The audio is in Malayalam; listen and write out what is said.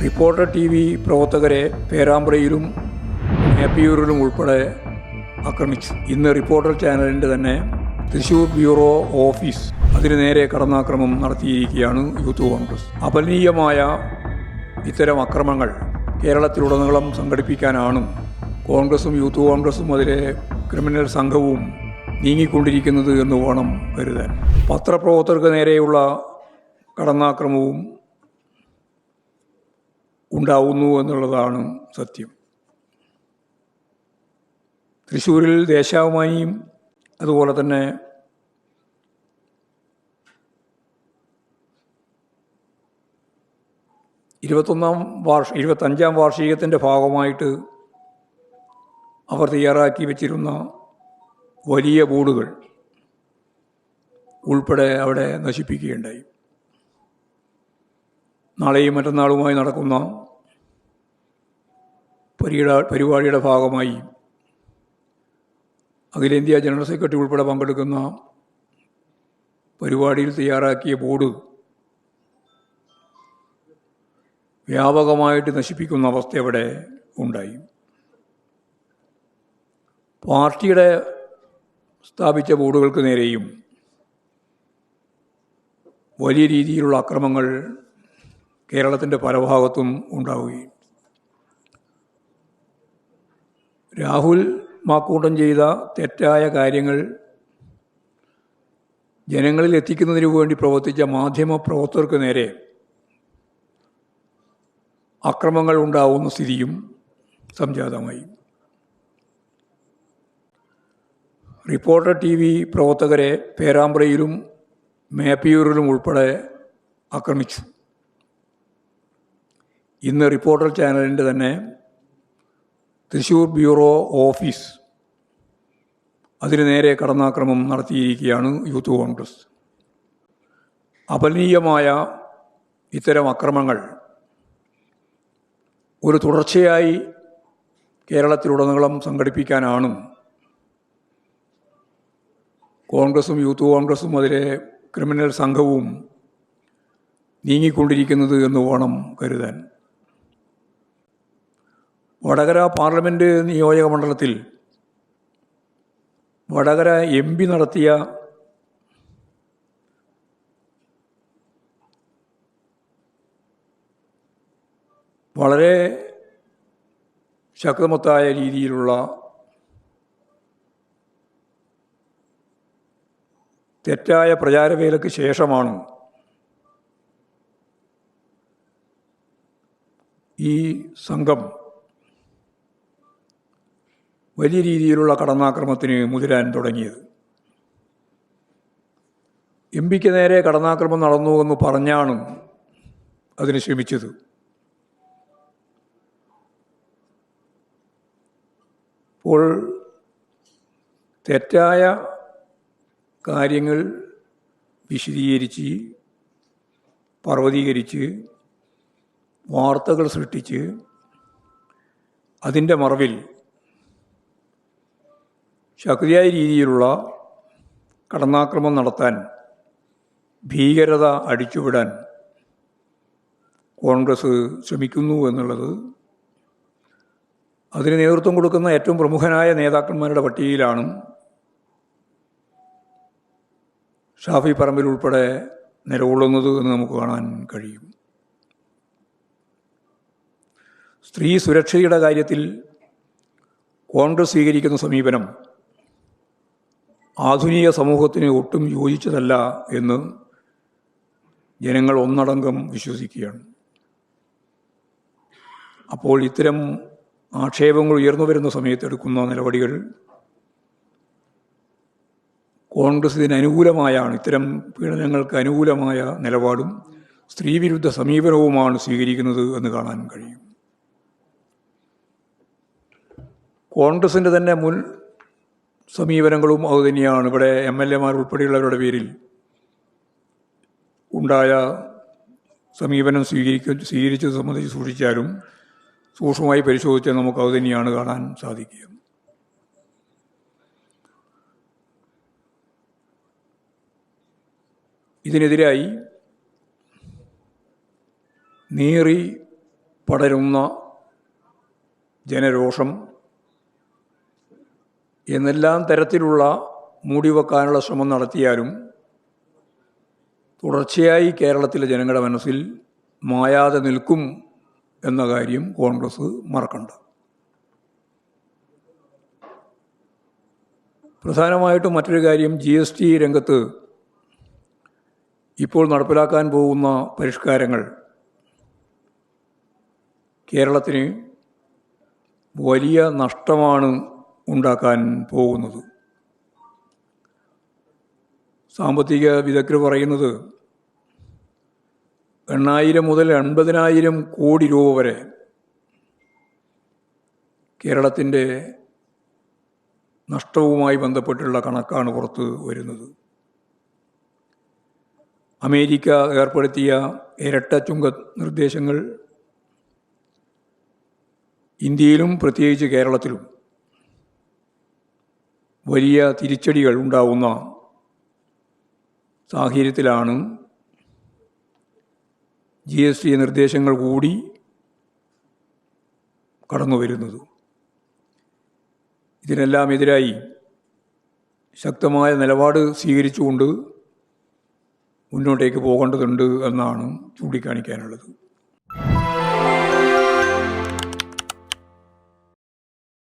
റിപ്പോർട്ടർ ടി വി പ്രവർത്തകരെ പേരാമ്പ്രയിലും മേപ്പയൂരിലും ഉൾപ്പെടെ ആക്രമിച്ചു. ഇന്ന് റിപ്പോർട്ടർ ചാനലിൻ്റെ തന്നെ തൃശ്ശൂർ ബ്യൂറോ ഓഫീസ് അതിനു നേരെ കടന്നാക്രമണം നടത്തിയിരിക്കുകയാണ് യൂത്ത് കോൺഗ്രസ്. അപലനീയമായ ഇത്തരം അക്രമങ്ങൾ കേരളത്തിലുടനീളം സംഘടിപ്പിക്കാനാണ് കോൺഗ്രസും യൂത്ത് കോൺഗ്രസും അതിലെ ക്രിമിനൽ സംഘവും നീങ്ങിക്കൊണ്ടിരിക്കുന്നത് എന്ന് വേണം കരുതാൻ. പത്രപ്രവർത്തകർക്ക് നേരെയുള്ള കടന്നാക്രമവും ഉണ്ടാവുന്നു എന്നുള്ളതാണ് സത്യം. തൃശ്ശൂരിൽ ദേശാഭിമാനിയും അതുപോലെ തന്നെ ഇരുപത്തഞ്ചാം വാർഷികത്തിൻ്റെ ഭാഗമായിട്ട് അവർ തയ്യാറാക്കി വച്ചിരുന്ന വലിയ ബോർഡുകൾ ഉൾപ്പെടെ അവിടെ നശിപ്പിക്കുകയുണ്ടായി. നാളെയും മറ്റന്നാളുമായി നടക്കുന്ന പരിപാടിയുടെ ഭാഗമായി അഖിലേന്ത്യാ ജനറൽ സെക്രട്ടറി ഉൾപ്പെടെ പങ്കെടുക്കുന്ന പരിപാടിയിൽ തയ്യാറാക്കിയ ബോർഡ് വ്യാപകമായിട്ട് നശിപ്പിക്കുന്ന അവസ്ഥ അവിടെ ഉണ്ടായി. പാർട്ടിയുടെ സ്ഥാപിച്ച ബോർഡുകൾക്ക് നേരെയും വലിയ രീതിയിലുള്ള അക്രമങ്ങൾ കേരളത്തിൻ്റെ പല ഭാഗത്തും ഉണ്ടാവുകയും രാഹുൽ മാക്കൂട്ടം ചെയ്ത തെറ്റായ കാര്യങ്ങൾ ജനങ്ങളിൽ എത്തിക്കുന്നതിന് വേണ്ടി പ്രവർത്തിച്ച മാധ്യമ പ്രവർത്തകർക്ക് നേരെ അക്രമങ്ങൾ ഉണ്ടാവുന്ന സ്ഥിതിയും സംജാതമായി. റിപ്പോർട്ടർ ടി വി പ്രവർത്തകരെ പേരാമ്പ്രയിലും മേപ്പയൂരിലും ഉൾപ്പെടെ ആക്രമിച്ചു. ഇന്ന് റിപ്പോർട്ടർ ചാനലിൻ്റെ തന്നെ തൃശ്ശൂർ ബ്യൂറോ ഓഫീസ് അതിനു നേരെ കടന്നാക്രമണം നടത്തിയിരിക്കുകയാണ് യൂത്ത് കോൺഗ്രസ്. അപലനീയമായ ഇത്തരം അക്രമങ്ങൾ ഒരു തുടർച്ചയായി കേരളത്തിലുടനീളം സംഘടിപ്പിക്കാനാണ് കോൺഗ്രസും യൂത്ത് കോൺഗ്രസും അതിലെ ക്രിമിനൽ സംഘവും നീങ്ങിക്കൊണ്ടിരിക്കുന്നത് എന്ന് വേണം കരുതാൻ. വടകര പാർലമെൻറ്റ് നിയോജക മണ്ഡലത്തിൽ വടകര MP നടത്തിയ വളരെ ശക്തമത്തായ രീതിയിലുള്ള തെറ്റായ പ്രചാരവേലയ്ക്ക് ശേഷമാണ് ഈ സംഘം വലിയ രീതിയിലുള്ള കടന്നാക്രമണത്തിന് മുതിരാൻ തുടങ്ങിയത്. MP-ക്ക് നേരെ കടന്നാക്രമണം നടന്നു എന്ന് പറഞ്ഞാണ് അതിന് ശ്രമിച്ചത്. അപ്പോൾ തെറ്റായ കാര്യങ്ങൾ വിശദീകരിച്ച് പർവ്വതീകരിച്ച് വാർത്തകൾ സൃഷ്ടിച്ച് അതിൻ്റെ മറവിൽ ശക്തിയായ രീതിയിലുള്ള കടന്നാക്രമണം നടത്താൻ, ഭീകരത അടിച്ചുവിടാൻ കോൺഗ്രസ് ശ്രമിക്കുന്നു എന്നുള്ളത് അതിന് നേതൃത്വം കൊടുക്കുന്ന ഏറ്റവും പ്രമുഖനായ നേതാക്കന്മാരുടെ പട്ടികയിലാണ് ഷാഫി പറമ്പിൽ ഉൾപ്പെടെ നിലകൊള്ളുന്നത് എന്ന് നമുക്ക് കാണാൻ കഴിയും. സ്ത്രീ സുരക്ഷയുടെ കാര്യത്തിൽ കോൺഗ്രസ് സ്വീകരിക്കുന്ന സമീപനം ആധുനിക സമൂഹത്തിന് ഒട്ടും യോജിച്ചതല്ല എന്ന് ജനങ്ങൾ ഒന്നടങ്കം വിശ്വസിക്കുകയാണ്. അപ്പോൾ ഇത്തരം ആക്ഷേപങ്ങൾ ഉയർന്നു വരുന്ന സമയത്ത് എടുക്കുന്ന നിലപാടുകൾ കോൺഗ്രസ് ഇതിനനുകൂലമായാണ്, ഇത്തരം പീഡനങ്ങൾക്ക് അനുകൂലമായ നിലപാടും സ്ത്രീവിരുദ്ധ സമീപനവുമാണ് സ്വീകരിക്കുന്നത് എന്ന് കാണാൻ കഴിയും. കോൺഗ്രസിൻ്റെ തന്നെ മുൻ സമീപനങ്ങളും അതുതന്നെയാണ്. ഇവിടെ MLA-മാർ ഉൾപ്പെടെയുള്ളവരുടെ പേരിൽ ഉണ്ടായ സമീപനം സ്വീകരിച്ചത് സംബന്ധിച്ച് സൂക്ഷ്മമായി പരിശോധിച്ചാൽ നമുക്ക് അതുതന്നെയാണ് കാണാൻ സാധിക്കുക. ഇതിനെതിരായി നീറി പടരുന്ന ജനരോഷം എന്നെല്ലാം തരത്തിലുള്ള മൂടിവെക്കാനുള്ള ശ്രമം നടത്തിയാലും തുടർച്ചയായി കേരളത്തിലെ ജനങ്ങളുടെ മനസ്സിൽ മായാതെ നിൽക്കും എന്ന കാര്യം കോൺഗ്രസ് മറക്കണ്ട. പ്രധാനമായിട്ടും മറ്റൊരു കാര്യം, GST രംഗത്ത് ഇപ്പോൾ നടപ്പിലാക്കാൻ പോകുന്ന പരിഷ്കാരങ്ങൾ കേരളത്തിന് വലിയ നഷ്ടമാണ് ഉണ്ടാക്കാൻ പോകുന്നത്. സാമ്പത്തിക വിദഗ്ധർ പറയുന്നത് 8,000 മുതൽ 80,000 കോടി രൂപ വരെ കേരളത്തിൻ്റെ നഷ്ടവുമായി ബന്ധപ്പെട്ടുള്ള കണക്കാണ് പുറത്ത് വരുന്നത്. അമേരിക്ക ഏർപ്പെടുത്തിയ ഇരട്ട ചുങ്ക നിർദ്ദേശങ്ങൾ ഇന്ത്യയിലും പ്രത്യേകിച്ച് കേരളത്തിലും വലിയ തിരിച്ചടികൾ ഉണ്ടാവുന്ന സാഹചര്യത്തിലാണ് GST നിർദ്ദേശങ്ങൾ കൂടി കടന്നു വരുന്നത്. ഇതിനെല്ലാം എതിരായി ശക്തമായ നിലപാട് സ്വീകരിച്ചുകൊണ്ട് മുന്നോട്ടേക്ക് പോകേണ്ടതുണ്ട് എന്നാണ് ചൂണ്ടിക്കാണിക്കാനുള്ളത്.